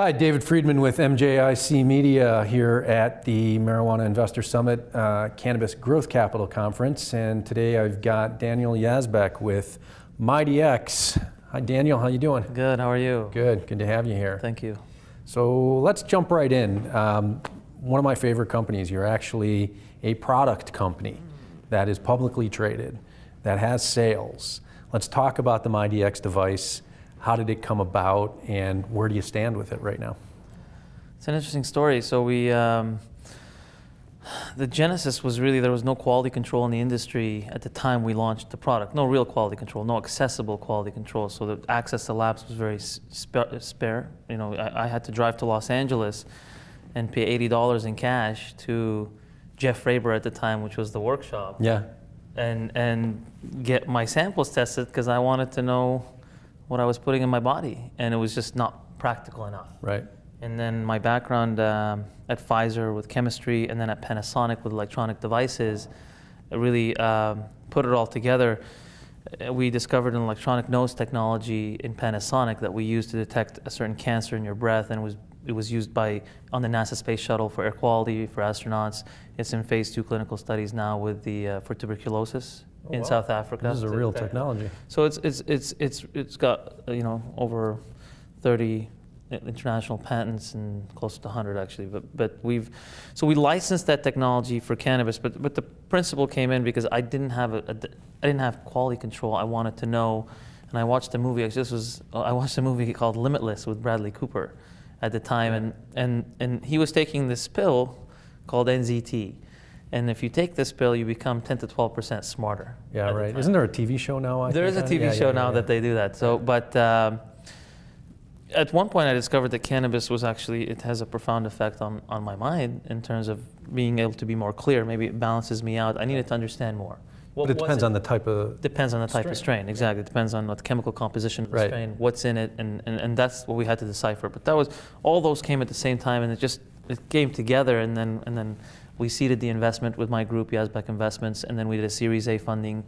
Hi, David Friedman with MJIC Media here at the Marijuana Investor Summit Cannabis Growth Capital Conference. And today I've got Daniel Yazbeck with MyDx. Hi, Daniel. How you doing? Good. How are you? Good. Good to have you here. Thank you. So let's jump right in. One of my favorite companies. You're actually a product company that is publicly traded, that has sales. Let's talk about the MyDx device. How did it come about, and where do you stand with it right now? It's an interesting story. So the genesis was really there was no quality control in the industry at the time we launched the product. No real quality control, no accessible quality control. So the access to labs was very spare. You know, I had to drive to Los Angeles and pay $80 in cash to Jeff Raber at the time, which was the workshop. Yeah. And get my samples tested because I wanted to know what I was putting in my body, and it was just not practical enough. Right. And then my background at Pfizer with chemistry, and then at Panasonic with electronic devices, really put it all together. We discovered an electronic nose technology in Panasonic that we used to detect a certain cancer in your breath, and it was used on the NASA space shuttle for air quality for astronauts. It's in phase 2 clinical studies now with for tuberculosis. In South Africa. This is a real technology. So it's got over 30 international patents and close to 100 actually. But we licensed that technology for cannabis. But the principle came in because I didn't have quality control. I wanted to know, and I watched a movie. I watched a movie called Limitless with Bradley Cooper at the time, and he was taking this pill called NZT. And if you take this pill, you become 10 to 12% smarter. Yeah, right. Isn't there a TV show now? There is a TV show now that they do that. So, but at one point I discovered that cannabis it has a profound effect on my mind in terms of being able to be more clear. Maybe it balances me out. I needed to understand more. But it depends on the type of strain. Exactly. It depends on what the chemical composition of the strain, what's in it, and that's what we had to decipher. But all those came at the same time, and it came together, and then we seeded the investment with my group, Yazbeck Investments, and then we did a Series A funding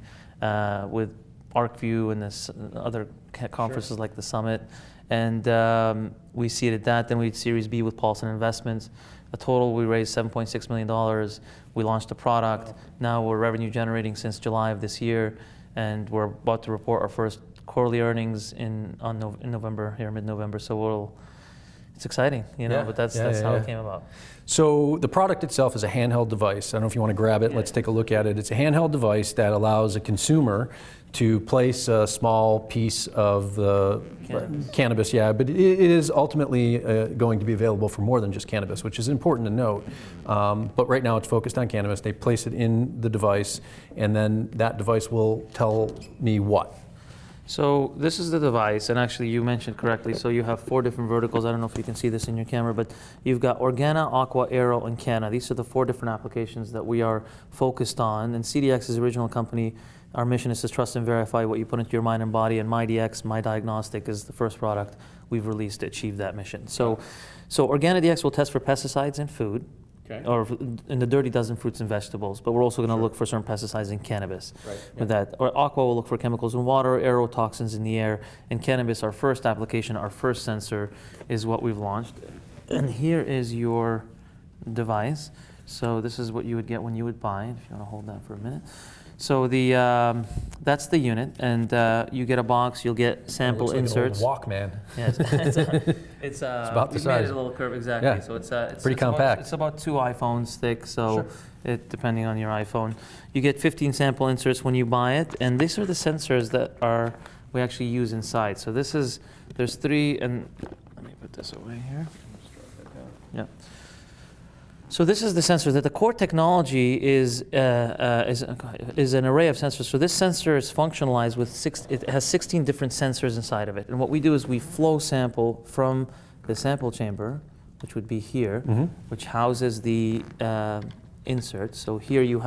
with ArcView and other conferences like the Summit. And we seeded that. Then we did Series B with Paulson Investments. A total, we raised $7.6 million. We launched the product. Now we're revenue generating since July of this year, and we're about to report our first quarterly earnings in November, here mid-November. So it's exciting, but that's how it came about. So the product itself is a handheld device. I don't know if you want to grab it. Let's take a look at it. It's a handheld device that allows a consumer to place a small piece of the cannabis, but it is ultimately going to be available for more than just cannabis, which is important to note. But right now it's focused on cannabis. They place it in the device, and then that device will tell me what? So this is the device, and actually you mentioned correctly, so you have 4 different verticals. I don't know if you can see this in your camera, but you've got Organa, Aqua, Aero, and Canna. These are the 4 different applications that we are focused on. And CDX's original company, our mission is to trust and verify what you put into your mind and body, and MyDx, My Diagnostic, is the first product we've released to achieve that mission. So OrganaDX will test for pesticides in food, or in the dirty dozen fruits and vegetables, but we're also going to look for certain pesticides in cannabis with that. Or Aqua will look for chemicals in water, aerotoxins in the air, and cannabis, our first application, our first sensor, is what we've launched. And here is your device. So this is what you would get when you would buy, if you want to hold that for a minute. So that's the unit, and you get a box. You'll get sample inserts. Like an old Walkman. Yes, it's about the size. We made it a little curve, exactly. Yeah. So it's pretty compact. It's about 2 iPhones thick. So depending on your iPhone, you get 15 sample inserts when you buy it, and these are the sensors that we actually use inside. So there's 3, and let me put this away here. Yeah. So this is the sensor. That the core technology is an array of sensors. So this sensor is functionalized with it has 16 different sensors inside of it. And what we do is we flow sample from the sample chamber, which would be here, which houses the insert. So here you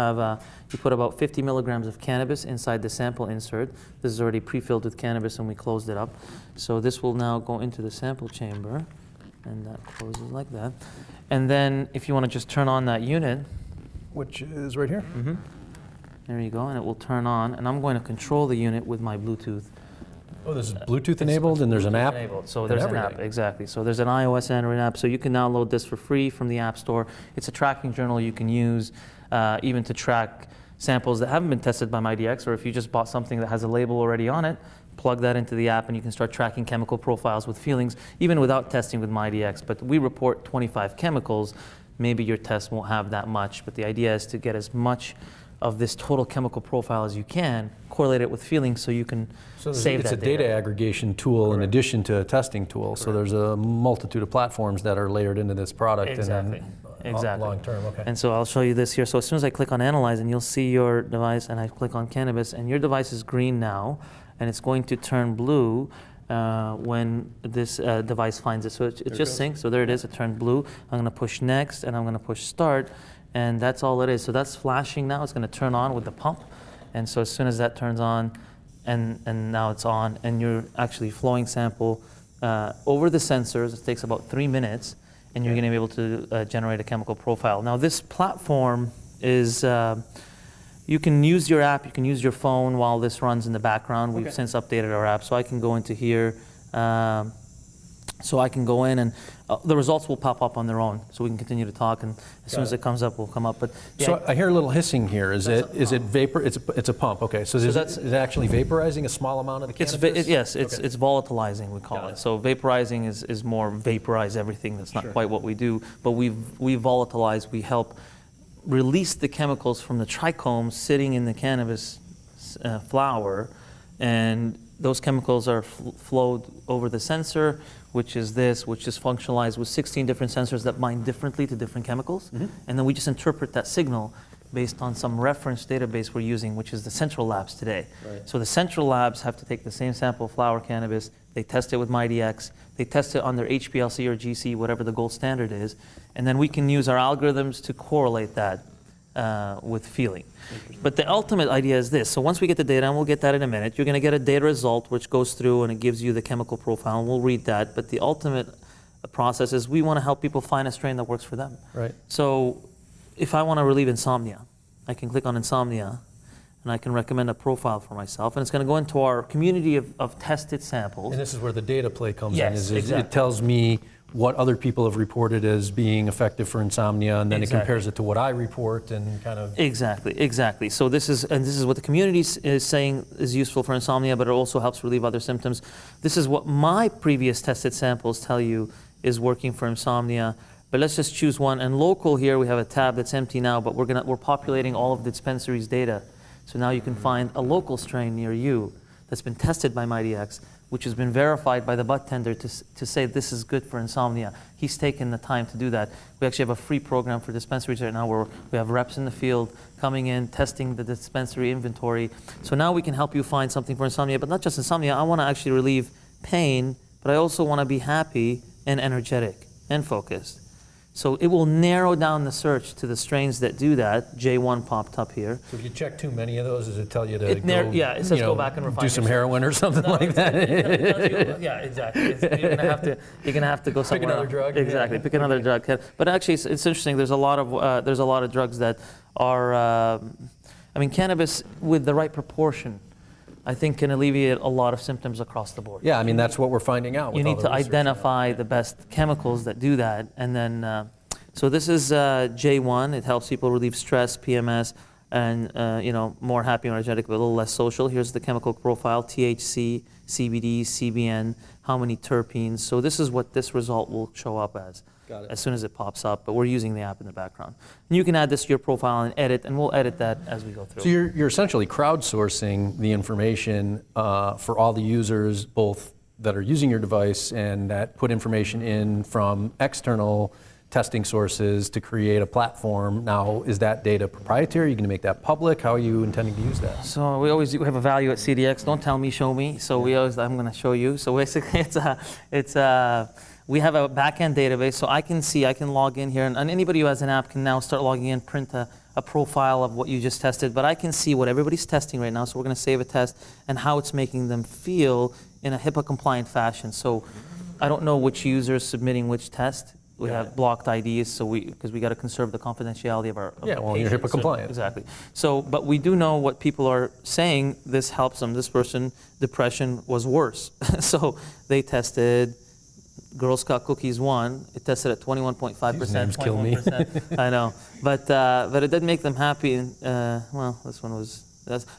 put about 50 milligrams of cannabis inside the sample insert. This is already pre-filled with cannabis, and we closed it up. So this will now go into the sample chamber, and that closes like that. And then if you want to just turn on that unit, which is right here. There you go, and it will turn on. And I'm going to control the unit with my Bluetooth Oh, this is Bluetooth enabled, and there's an app. Enabled. So and there's an everything. app, exactly. So there's an iOS and an app, so you can download this for free from the App Store. It's a tracking journal you can use even to track samples that haven't been tested by MyDx, or if you just bought something that has a label already on it, plug that into the app and you can start tracking chemical profiles with feelings, even without testing with MyDx. But we report 25 chemicals. Maybe your test won't have that much, but the idea is to get as much of this total chemical profile as you can, correlate it with feelings so you can save that It's a data aggregation tool in addition to a testing tool. So there's a multitude of platforms that are layered into this product. Exactly. And Exactly. long term, okay. And so I'll show you this here. So as soon as I click on Analyze, and you'll see your device, and I click on Cannabis, and your device is green now, and it's going to turn blue when this device finds it. So it just syncs. So there it is. It turned blue. I'm going to push Next, and I'm going to push Start, and that's all it is. So that's flashing now. It's going to turn on with the pump. And so as soon as that turns on, and now it's on, and you're actually flowing sample over the sensors. It takes about 3 minutes, and you're going to be able to generate a chemical profile. Now this platform is, you can use your app, you can use your phone while this runs in the background. We've since updated our app, so I can go into here. So I can go in and the results will pop up on their own. So we can continue to talk, and as soon as it comes up, we'll come up. But yeah, So I hear a little hissing here. Is it vapor? It's a pump. Okay. So is it actually vaporizing a small amount of the cannabis? yes, it's volatilizing, we call it. So vaporizing is more vaporize everything. That's not quite what we do, but we volatilize. We help release the chemicals from the trichomes sitting in the cannabis flower, and those chemicals are flowed over the sensor, which is functionalized with 16 different sensors that bind differently to different chemicals. And then we just interpret that signal based on some reference database we're using, which is the central labs today. Right. So the central labs have to take the same sample of flower cannabis, they test it with MyDx, they test it on their HPLC or GC, whatever the gold standard is, and then we can use our algorithms to correlate that with feeling. But the ultimate idea is this. So once we get the data, and we'll get that in a minute, you're going to get a data result which goes through and it gives you the chemical profile, and we'll read that. But the ultimate process is we want to help people find a strain that works for them. Right. So if I want to relieve insomnia, I can click on insomnia and I can recommend a profile for myself, and it's going to go into our community of tested samples. And this is where the data play comes in. Yes, exactly. It tells me what other people have reported as being effective for insomnia, and then it compares it to what I report and kind of... Exactly. So this is what the community is saying is useful for insomnia, but it also helps relieve other symptoms. This is what my previous tested samples tell you is working for insomnia. But let's just choose one. And local here, we have a tab that's empty now, but we're populating all of the dispensaries' data. So now you can find a local strain near you that's been tested by MyDx, which has been verified by the bud tender to say this is good for insomnia. He's taken the time to do that. We actually have a free program for dispensaries right now where we have reps in the field coming in, testing the dispensary inventory. So now we can help you find something for insomnia, but not just insomnia. I want to actually relieve pain, but I also want to be happy and energetic and focused. So it will narrow down the search to the strains that do that. J1 popped up here. So if you check too many of those, does it tell you to it says go back and refine. Do some heroin or something like that? Yeah, exactly. You're gonna have to go somewhere. Pick another drug. Exactly. Pick another drug. But actually, it's interesting. There's a lot of drugs that are. Cannabis with the right proportion, I think, can alleviate a lot of symptoms across the board. Yeah, I mean, that's what we're finding out. You need to identify the best chemicals that do that. And then, so this is J1. It helps people relieve stress, PMS, and more happy and energetic, but a little less social. Here's the chemical profile: THC, CBD, CBN, how many terpenes. So this is what this result will show up as soon as it pops up, but we're using the app in the background. And you can add this to your profile and edit, and we'll edit that as we go through. So you're essentially crowdsourcing the information for all the users, both that are using your device and that put information in from external testing sources to create a platform. Now, is that data proprietary? Are you going to make that public? How are you intending to use that? So we always have a value at CDX. Don't tell me, show me. So I'm going to show you. So basically, we have a back-end database, so I can log in here, and anybody who has an app can now start logging in, print a profile of what you just tested, but I can see what everybody's testing right now, so we're going to save a test and how it's making them feel in a HIPAA-compliant fashion. So I don't know which user is submitting which test. We have blocked IDs, so because we got to conserve the confidentiality of our Yeah, well, you're patients. HIPAA compliant. Exactly. So, but we do know what people are saying. This helps them. This person, depression was worse. So they tested Girl Scout cookies 1. It tested at 21.5%. These names kill me. 21%. I know, but it did make them happy. And well, this one was.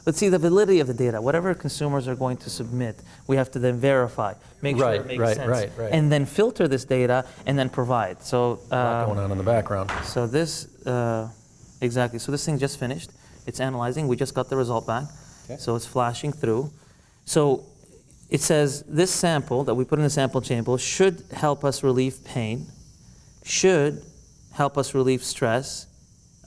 But see, the validity of the data, whatever consumers are going to submit, we have to then verify, make sure it makes sense, right. and then filter this data and then provide. So A lot going on in the background. so this, exactly, so this thing just finished. It's analyzing, we just got the result back. Okay. So it's flashing through. So it says this sample that we put in the sample chamber should help us relieve pain, should help us relieve stress.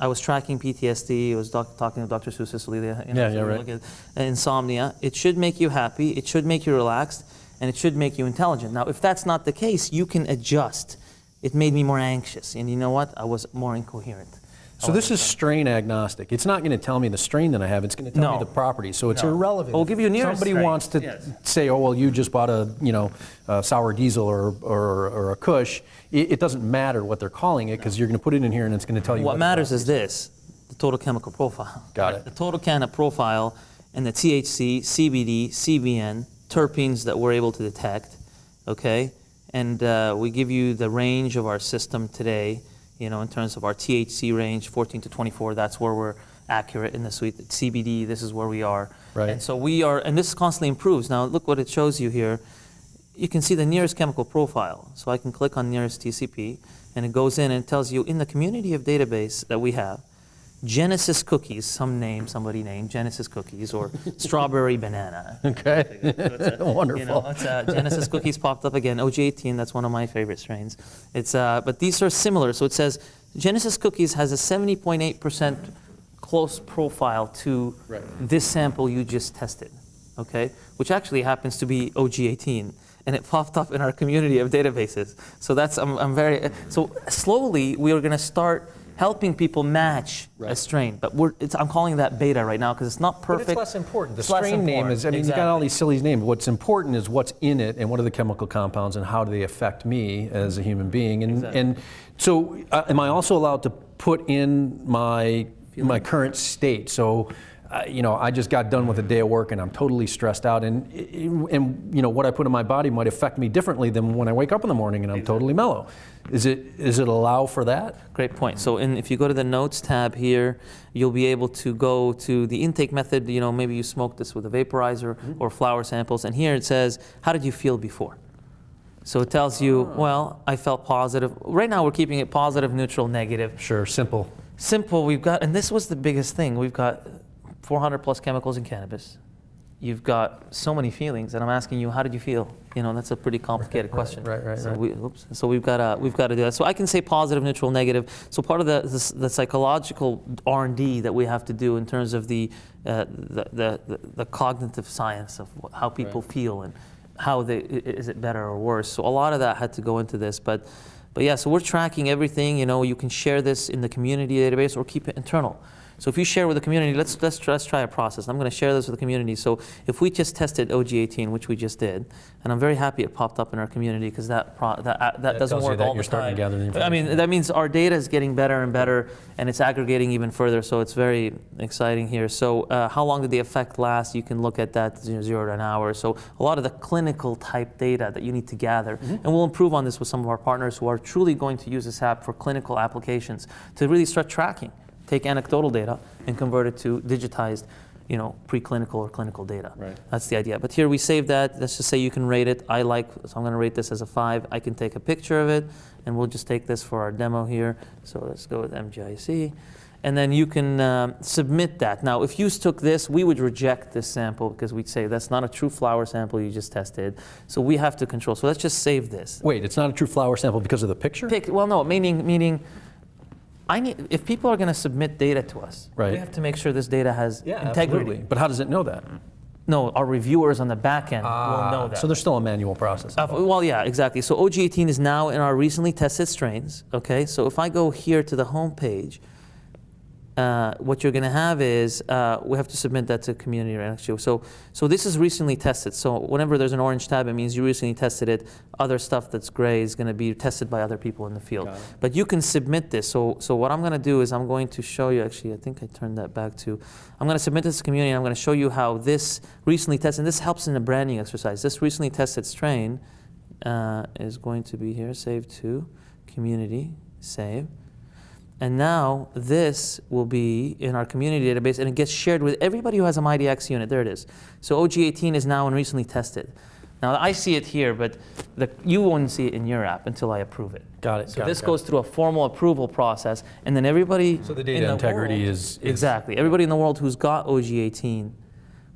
I was tracking PTSD, I was talking to Dr. Seuss Cecilia, right. Insomnia. It should make you happy, it should make you relaxed, and it should make you intelligent. Now, if that's not the case, you can adjust. It made me more anxious, and you know what? I was more incoherent. So this is strain agnostic. It's not going to tell me the strain that I have. It's going to tell me the properties. So it's irrelevant. We'll give you a nearest Somebody strain. wants to Yes. say, oh well, you just bought a sour diesel or a Kush. It doesn't matter what they're calling it because you're going to put it in here and it's going to tell you. What matters is this: the total chemical profile. Got it. The total chemical profile and the THC, CBD, CBN, terpenes that we're able to detect. Okay, and we give you the range of our system today. In terms of our THC range, 14 to 24, that's where we're accurate in the suite. CBD, this is where we are. Right. And so we are, and this constantly improves. Now look what it shows you here. You can see the nearest chemical profile. So I can click on nearest TCP, and it goes in and it tells you in the community of database that we have, Genesis cookies, somebody named Genesis cookies, or strawberry banana. Okay. Wonderful. Genesis cookies popped up again. OG18, that's one of my favorite strains. But these are similar. So it says Genesis cookies has a 70.8% close profile to this sample you just tested, okay? Which actually happens to be OG18. And it popped up in our community of databases. So so slowly we are gonna start helping people match a strain, but I'm calling that beta right now because it's not perfect. But it's less important. The It's less strain name important. is, you got all these silly names. What's important is what's in it and what are the chemical compounds and how do they affect me as a human being. And so am I also allowed to put in my current state? So I just got done with a day of work and I'm totally stressed out, and what I put in my body might affect me differently than when I wake up in the morning and I'm totally mellow. Is it allow for that? Great point. So if you go to the notes tab here, you'll be able to go to the intake method. Maybe you smoked this with a vaporizer or flower samples, and here it says, how did you feel before? So it tells you, well, I felt positive. Right now we're keeping it positive, neutral, negative. Sure, simple. Simple, and this was the biggest thing, we've got 400 plus chemicals in cannabis. You've got so many feelings, and I'm asking you, how did you feel? That's a pretty complicated question. Right. So we've got to do that. So I can say positive, neutral, negative. So part of the psychological R&D that we have to do in terms of the cognitive science of how people feel and how is it better or worse. So a lot of that had to go into this, but yeah. So we're tracking everything. You can share this in the community database or keep it internal. So if you share with the community, let's try a process. I'm going to share this with the community. So if we just tested OG18, which we just did, and I'm very happy it popped up in our community because that doesn't work all the time. I mean, that means our data is getting better and better, and it's aggregating even further. So it's very exciting here. So how long did the effect last? You can look at that 0 to an hour. So a lot of the clinical type data that you need to gather, and we'll improve on this with some of our partners who are truly going to use this app for clinical applications to really start tracking. Take anecdotal data and convert it to digitized, preclinical or clinical data. Right. That's the idea. But here we save that. Let's just say you can rate it. So I'm going to rate this as a 5. I can take a picture of it, and we'll just take this for our demo here. So let's go with MJIC. And then you can submit that. Now, if you took this, we would reject this sample because we'd say that's not a true flower sample you just tested. So we have to control. So let's just save this. Wait, it's not a true flower sample because of the picture? Well, no, meaning if people are going to submit data to us, we have to make sure this data has integrity. Absolutely. But how does it know that? No, our reviewers on the back end will know that. So there's still a manual process. Well, yeah, exactly. So OG18 is now in our recently tested strains. Okay, so if I go here to the home page, what you're going to have is we have to submit that to community actually. So this is recently tested. So whenever there's an orange tab, it means you recently tested it. Other stuff that's gray is going to be tested by other people in the field. But you can submit this. So what I'm going to do is I'm going to show you. Actually, I think I turned that back to. I'm going to submit this to community. And I'm going to show you how this recently tested. And this helps in the branding exercise. This recently tested strain is going to be here. Save to community. Save. And now this will be in our community database, and it gets shared with everybody who has a MyDx unit. There it is. So OG18 is now and recently tested. Now I see it here, but you won't see it in your app until I approve it. Got it. So this goes through a formal approval process, and then everybody. So the data integrity is exactly. Everybody in the world who's got OG18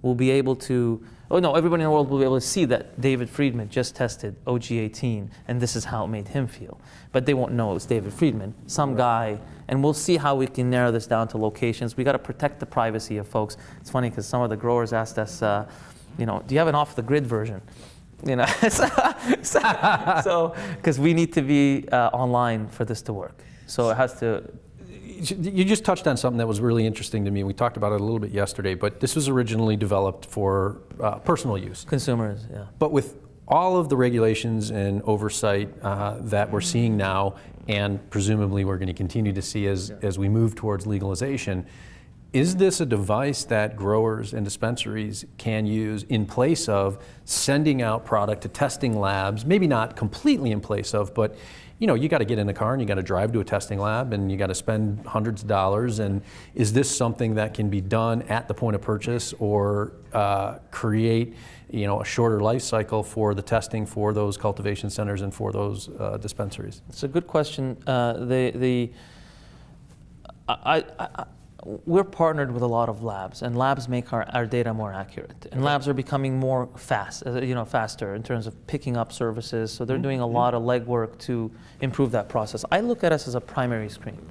will be able to. Oh no! Everybody in the world will be able to see that David Friedman just tested OG18, and this is how it made him feel. But they won't know it was David Friedman, some guy. And we'll see how we can narrow this down to locations. We got to protect the privacy of folks. It's funny because some of the growers asked us, do you have an off-the-grid version? So because we need to be online for this to work. So it has to. You just touched on something that was really interesting to me. We talked about it a little bit yesterday, but this was originally developed for personal use. Consumers, yeah. But with all of the regulations and oversight that we're seeing now, and presumably we're going to continue to see as we move towards legalization, is this a device that growers and dispensaries can use in place of sending out product to testing labs, maybe not completely in place of, but you got to get in the car and you got to drive to a testing lab and you got to spend hundreds of dollars. And is this something that can be done at the point of purchase or create a shorter life cycle for the testing for those cultivation centers and for those dispensaries? It's a good question. We're partnered with a lot of labs, and labs make our data more accurate. And labs are becoming more faster in terms of picking up services. So they're doing a lot of legwork to improve that process. I look at us as a primary screen,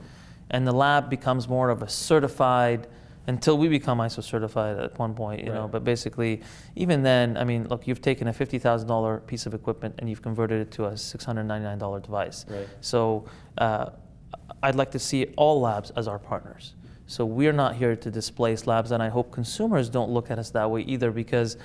and the lab becomes more of a certified. Until we become ISO certified at one point, but basically, even then, I mean, look, you've taken a $50,000 piece of equipment and you've converted it to a $699 device. Right. So I'd like to see all labs as our partners. So we're not here to displace labs, and I hope consumers don't look at us that way either, because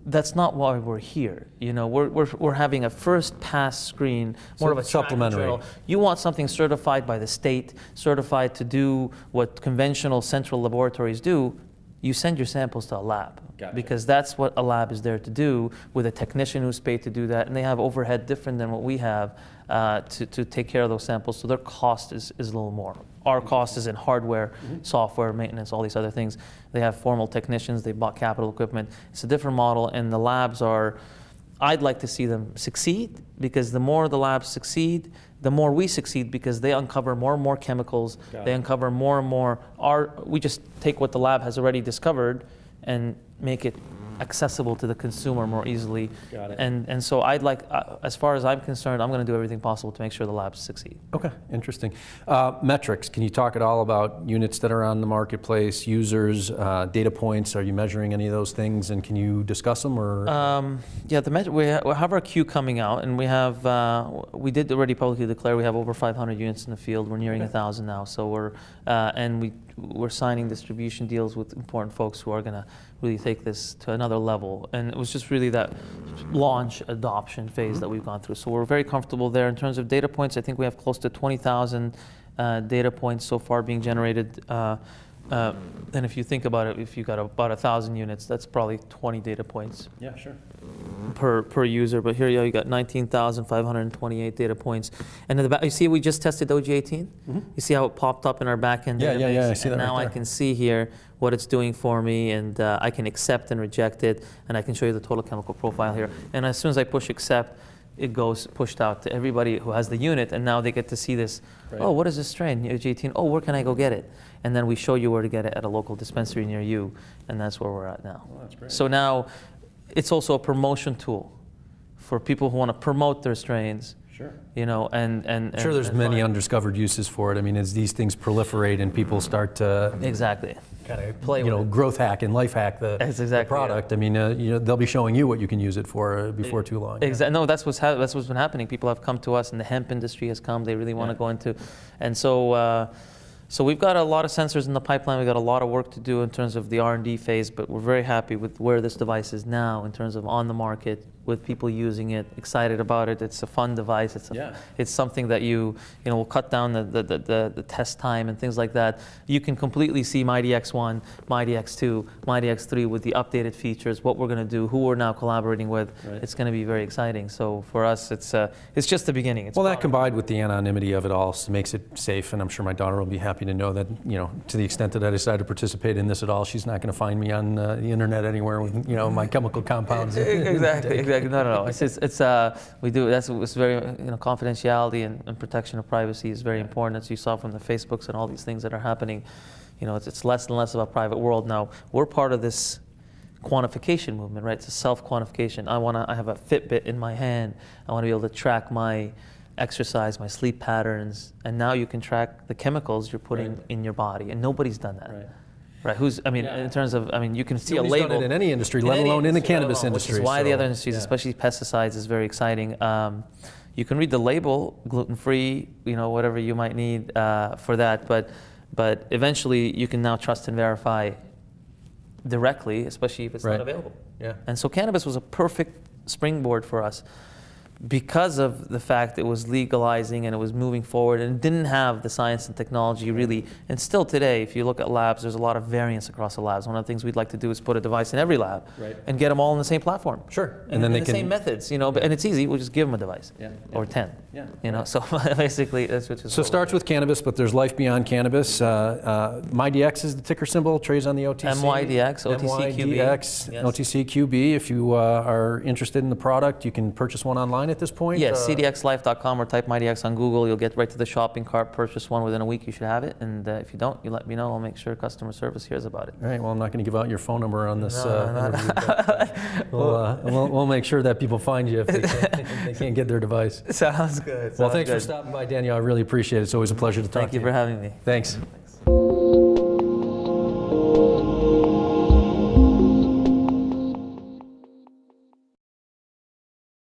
that's not why we're here. We're having a first pass screen, more of a supplementary. You want something certified by the state, certified to do what conventional central laboratories do. You send your samples to a lab. Gotcha. Because that's what a lab is there to do, with a technician who's paid to do that, and they have overhead different than what we have to take care of those samples. So their cost is a little more. Our cost is in hardware, software, maintenance, all these other things. They have formal technicians, they bought capital equipment. It's a different model, and the labs I'd like to see them succeed, because the more the labs succeed, the more we succeed, because they uncover more and more chemicals, they uncover more and more. We just take what the lab has already discovered and make it accessible to the consumer more easily. Got it. And so I'd like, as far as I'm concerned, I'm going to do everything possible to make sure the labs succeed. Okay, interesting. Metrics, can you talk at all about units that are on the marketplace, users, data points? Are you measuring any of those things, and can you discuss them? Or we have our queue coming out, and we did already publicly declare we have over 500 units in the field. We're nearing 1,000 now, so we're signing distribution deals with important folks who are going to really take this to another level. And it was just really that launch adoption phase that we've gone through. So we're very comfortable there. In terms of data points, I think we have close to 20,000 data points so far being generated. And if you think about it, if you got about 1,000 units, that's probably 20 data points. Yeah, sure. Per user. But here you got 19,528 data points. And in the back, you see we just tested OG18? You see how it popped up in our backend database? Yeah, I see that now right there. I can see here what it's doing for me, and I can accept and reject it, and I can show you the total chemical profile here. And as soon as I push accept, it goes pushed out to everybody who has the unit, and now they get to see this. Right. Oh, what is this strain? OG18. Oh, where can I go get it? And then we show you where to get it at a local dispensary near you, and that's where we're at now. Well, that's great. So now it's also a promotion tool for people who want to promote their strains. Sure. And I'm sure there's many undiscovered uses for it. I mean, as these things proliferate and people start to exactly kind of play, growth hack and life hack the product. Yeah. I mean, they'll be showing you what you can use it for before too long. Exactly. No, that's what's been happening. People have come to us, and the hemp industry has come. They really want to go into, and so So we've got a lot of sensors in the pipeline. We've got a lot of work to do in terms of the R&D phase, but we're very happy with where this device is now in terms of on the market, with people using it, excited about it. It's a fun device. It's something that you know will cut down the test time and things like that. You can completely see MyDx 1, MyDx 2, MyDx 3 with the updated features, what we're going to do, who we're now collaborating with. Right. It's going to be very exciting. So for us, it's just the beginning. Well, that combined with the anonymity of it all makes it safe, and I'm sure my daughter will be happy to know that, you know, to the extent that I decide to participate in this at all, she's not going to find me on the internet anywhere with, you know, my chemical compounds. Exactly. No. It's we do. It's very, you know, confidentiality and protection of privacy is very important, as you saw from the Facebooks and all these things that are happening. You know, it's less and less of a private world now. We're part of this quantification movement, right? It's a self-quantification. I have a Fitbit in my hand. I want to be able to track my exercise, my sleep patterns, and now you can track the chemicals you're putting in your body, and nobody's done that. Right, in terms of, you can see Nobody's a label. done it in any industry, let alone in the cannabis industry. Which is why the other industries, especially pesticides, is very exciting. You can read the label, gluten-free, you know, whatever you might need for that, but eventually you can now trust and verify directly, especially if it's not available. Yeah. And so cannabis was a perfect springboard for us, because of the fact it was legalizing and it was moving forward and it didn't have the science and technology really. And still today, if you look at labs, there's a lot of variance across the labs. One of the things we'd like to do is put a device in every lab and get them all in the same platform. Sure. And then they can, same methods, you know, and it's easy. We'll just give them a device or 10, you know, so basically that's what. So it starts with cannabis, but there's life beyond cannabis. MyDx is the ticker symbol, trades on the OTC. MyDx, OTCQB. MyDx, OTCQB. If you are interested in the product, you can purchase one online at this point? Yes, cdxlife.com, or type MyDx on Google. You'll get right to the shopping cart, purchase one within a week, you should have it. And if you don't, you let me know. I'll make sure customer service hears about it. All right, well, I'm not going to give out your phone number on this interview, but we'll make sure that people find you if they can't get their device. Sounds good. Well, thanks for stopping by, Daniel. I really appreciate it. It's always a pleasure to talk to you. Thank you for having me. Thanks.